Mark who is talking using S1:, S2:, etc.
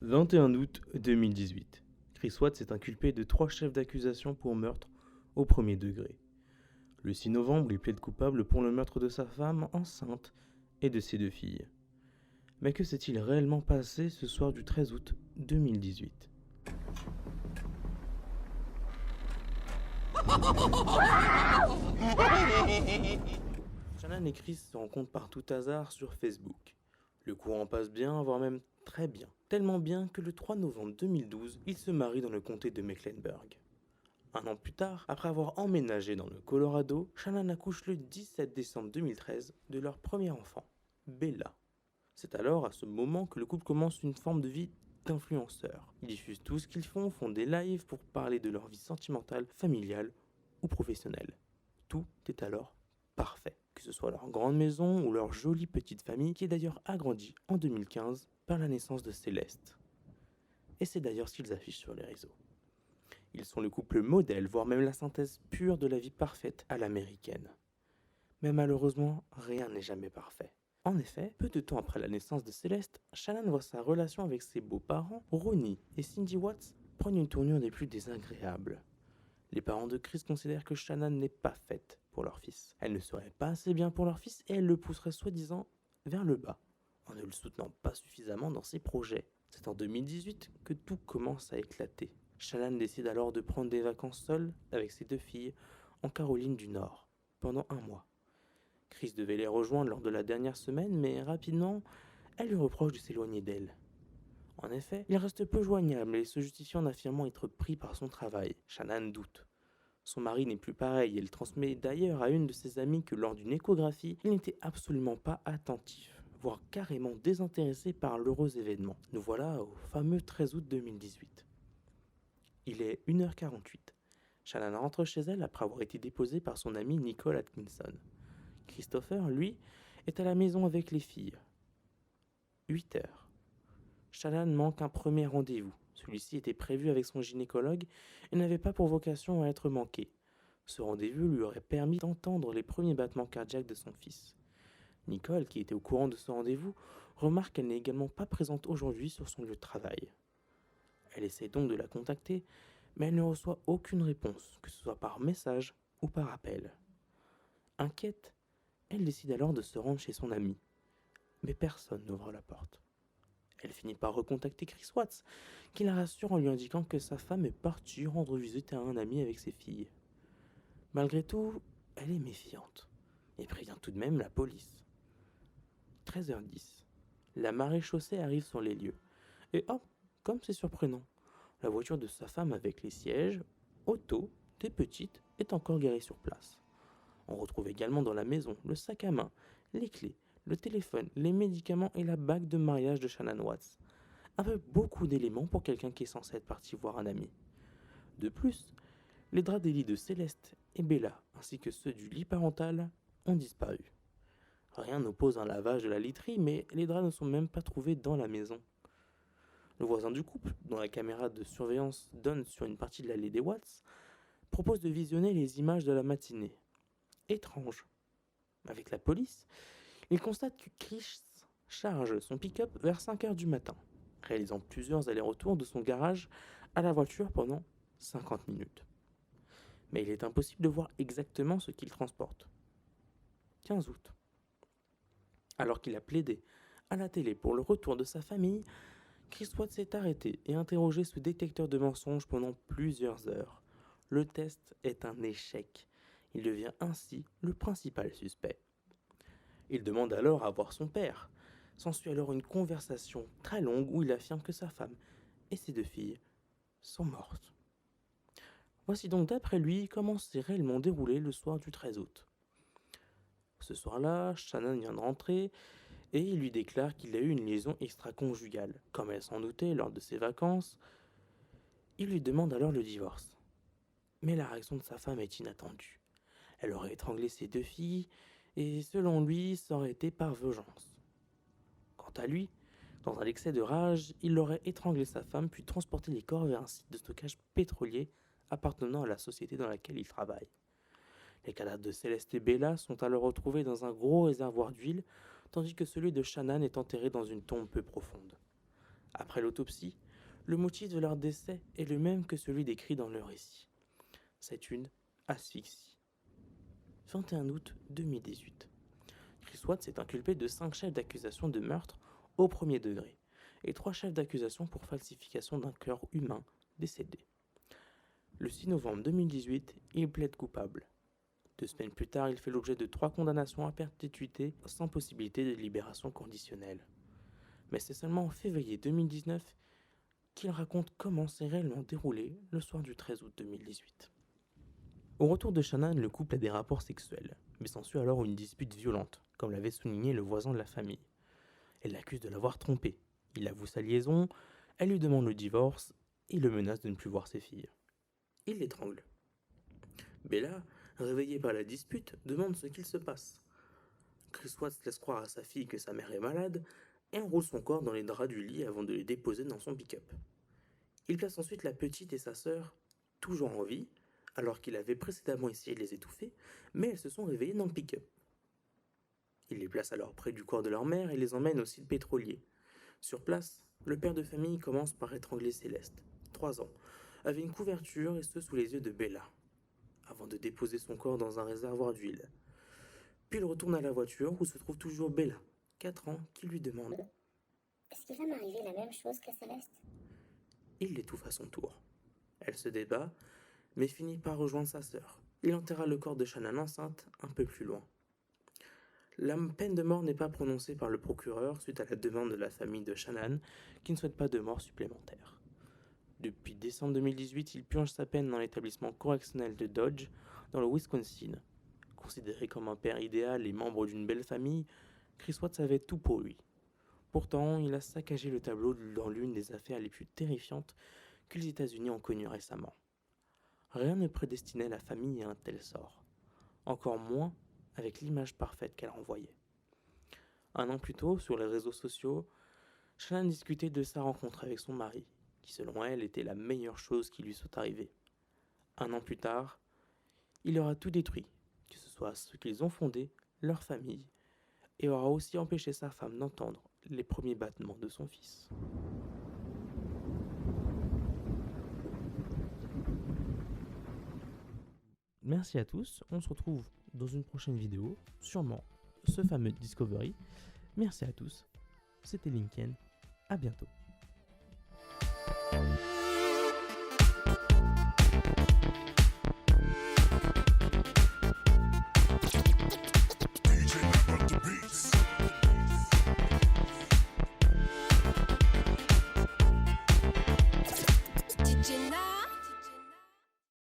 S1: 21 août 2018. Chris Watts est inculpé de 3 chefs d'accusation pour meurtre au premier degré. Le 6 novembre, il plaide coupable pour le meurtre de sa femme enceinte et de ses 2 filles. Mais que s'est-il réellement passé ce soir du 13 août 2018 ? Shannon et Chris se rencontrent par tout hasard sur Facebook. Le courant passe bien, voire même très bien. Tellement bien que le 3 novembre 2012, ils se marient dans le comté de Mecklenburg. Un an plus tard, après avoir emménagé dans le Colorado, Shannon accouche le 17 décembre 2013 de leur premier enfant, Bella. C'est alors à ce moment que le couple commence une forme de vie d'influenceur. Ils diffusent tout ce qu'ils font des lives pour parler de leur vie sentimentale, familiale ou professionnelle. Tout est alors parfait, que ce soit leur grande maison ou leur jolie petite famille qui est d'ailleurs agrandie en 2015 par la naissance de Céleste. Et c'est d'ailleurs ce qu'ils affichent sur les réseaux. Ils sont le couple modèle, voire même la synthèse pure de la vie parfaite à l'américaine. Mais malheureusement, rien n'est jamais parfait. En effet, peu de temps après la naissance de Céleste, Shannon voit sa relation avec ses beaux-parents, Ronnie et Cindy Watts, prendre une tournure des plus désagréables. Les parents de Chris considèrent que Shannon n'est pas faite pour leur fils. Elle ne serait pas assez bien pour leur fils et elle le pousserait soi-disant vers le bas, en ne le soutenant pas suffisamment dans ses projets. C'est en 2018 que tout commence à éclater. Shannon décide alors de prendre des vacances seule avec ses 2 filles en Caroline du Nord, pendant 1 mois. Chris devait les rejoindre lors de la dernière semaine, mais rapidement, elle lui reproche de s'éloigner d'elle. En effet, il reste peu joignable et se justifie en affirmant être pris par son travail. Shannon doute. Son mari n'est plus pareil, elle transmet d'ailleurs à une de ses amies que lors d'une échographie, il n'était absolument pas attentif, voire carrément désintéressé par l'heureux événement. Nous voilà au fameux 13 août 2018. Il est 1h48. Shannon rentre chez elle après avoir été déposée par son ami Nicole Atkinson. Christopher, lui, est à la maison avec les filles. 8h. Shannon manque un premier rendez-vous. Celui-ci était prévu avec son gynécologue et n'avait pas pour vocation à être manqué. Ce rendez-vous lui aurait permis d'entendre les premiers battements cardiaques de son fils. Nicole, qui était au courant de ce rendez-vous, remarque qu'elle n'est également pas présente aujourd'hui sur son lieu de travail. Elle essaie donc de la contacter, mais elle ne reçoit aucune réponse, que ce soit par message ou par appel. Inquiète, elle décide alors de se rendre chez son amie. Mais personne n'ouvre la porte. Elle finit par recontacter Chris Watts, qui la rassure en lui indiquant que sa femme est partie rendre visite à un ami avec ses filles. Malgré tout, elle est méfiante et prévient tout de même la police. 13h10. La maréchaussée arrive sur les lieux. Et hop, comme c'est surprenant, la voiture de sa femme avec les sièges, auto, des petites, est encore garée sur place. On retrouve également dans la maison le sac à main, les clés, le téléphone, les médicaments et la bague de mariage de Shannon Watts. Avec beaucoup d'éléments pour quelqu'un qui est censé être parti voir un ami. De plus, les draps des lits de Céleste et Bella, ainsi que ceux du lit parental, ont disparu. Rien n'oppose un lavage de la literie, mais les draps ne sont même pas trouvés dans la maison. Le voisin du couple, dont la caméra de surveillance donne sur une partie de l'allée des Watts, propose de visionner les images de la matinée. Étrange. Avec la police, il constate que Chris charge son pick-up vers 5h du matin, réalisant plusieurs allers-retours de son garage à la voiture pendant 50 minutes. Mais il est impossible de voir exactement ce qu'il transporte. 15 août. Alors qu'il a plaidé à la télé pour le retour de sa famille, Chris Watts s'est arrêté et interrogé ce détecteur de mensonges pendant plusieurs heures. Le test est un échec. Il devient ainsi le principal suspect. Il demande alors à voir son père. S'ensuit alors une conversation très longue où il affirme que sa femme et ses 2 filles sont mortes. Voici donc d'après lui comment s'est réellement déroulé le soir du 13 août. Ce soir-là, Shannon vient de rentrer et il lui déclare qu'il a eu une liaison extra-conjugale. Comme elle s'en doutait lors de ses vacances, il lui demande alors le divorce. Mais la réaction de sa femme est inattendue. Elle aurait étranglé ses 2 filles et selon lui, ça aurait été par vengeance. Quant à lui, dans un excès de rage, il aurait étranglé sa femme puis transporté les corps vers un site de stockage pétrolier appartenant à la société dans laquelle il travaille. Les cadavres de Céleste et Bella sont alors retrouvés dans un gros réservoir d'huile, tandis que celui de Shannon est enterré dans une tombe peu profonde. Après l'autopsie, le motif de leur décès est le même que celui décrit dans le récit. C'est une asphyxie. 21 août 2018. Chris Watts est inculpé de 5 chefs d'accusation de meurtre au premier degré et 3 chefs d'accusation pour falsification d'un corps humain décédé. Le 6 novembre 2018, il plaide coupable. 2 semaines plus tard, il fait l'objet de 3 condamnations à perpétuité sans possibilité de libération conditionnelle. Mais c'est seulement en février 2019 qu'il raconte comment s'est réellement déroulé le soir du 13 août 2018. Au retour de Shannon, le couple a des rapports sexuels, mais s'ensuit alors une dispute violente, comme l'avait souligné le voisin de la famille. Elle l'accuse de l'avoir trompé. Il avoue sa liaison, elle lui demande le divorce et le menace de ne plus voir ses filles. Il l'étrangle. Bella, réveillée par la dispute, demande ce qu'il se passe. Chris Watts laisse croire à sa fille que sa mère est malade et enroule son corps dans les draps du lit avant de les déposer dans son pick-up. Il place ensuite la petite et sa sœur, toujours en vie, alors qu'il avait précédemment essayé de les étouffer, mais elles se sont réveillées dans le pick-up. Il les place alors près du corps de leur mère et les emmène au site pétrolier. Sur place, le père de famille commence par étrangler Céleste, 3 ans, avec une couverture et ce sous les yeux de Bella, avant de déposer son corps dans un réservoir d'huile. Puis il retourne à la voiture où se trouve toujours Bella, 4 ans, qui lui demande
S2: « Est-ce qu'il va m'arriver la même chose que Céleste ?»
S1: Il l'étouffe à son tour. Elle se débat, mais finit par rejoindre sa sœur. Il enterra le corps de Shannon enceinte un peu plus loin. La peine de mort n'est pas prononcée par le procureur suite à la demande de la famille de Shannon qui ne souhaite pas de mort supplémentaire. Depuis décembre 2018, il purge sa peine dans l'établissement correctionnel de Dodge, dans le Wisconsin. Considéré comme un père idéal et membre d'une belle famille, Chris Watts avait tout pour lui. Pourtant, il a saccagé le tableau dans l'une des affaires les plus terrifiantes que les États-Unis ont connues récemment. Rien ne prédestinait la famille à un tel sort, encore moins avec l'image parfaite qu'elle renvoyait. 1 an plus tôt, sur les réseaux sociaux, Shannon discutait de sa rencontre avec son mari, qui selon elle était la meilleure chose qui lui soit arrivée. 1 an plus tard, il aura tout détruit, que ce soit ce qu'ils ont fondé, leur famille, et aura aussi empêché sa femme d'entendre les premiers battements de son fils. Merci à tous, on se retrouve dans une prochaine vidéo, sûrement ce fameux Discovery. Merci à tous, c'était Linken, à bientôt.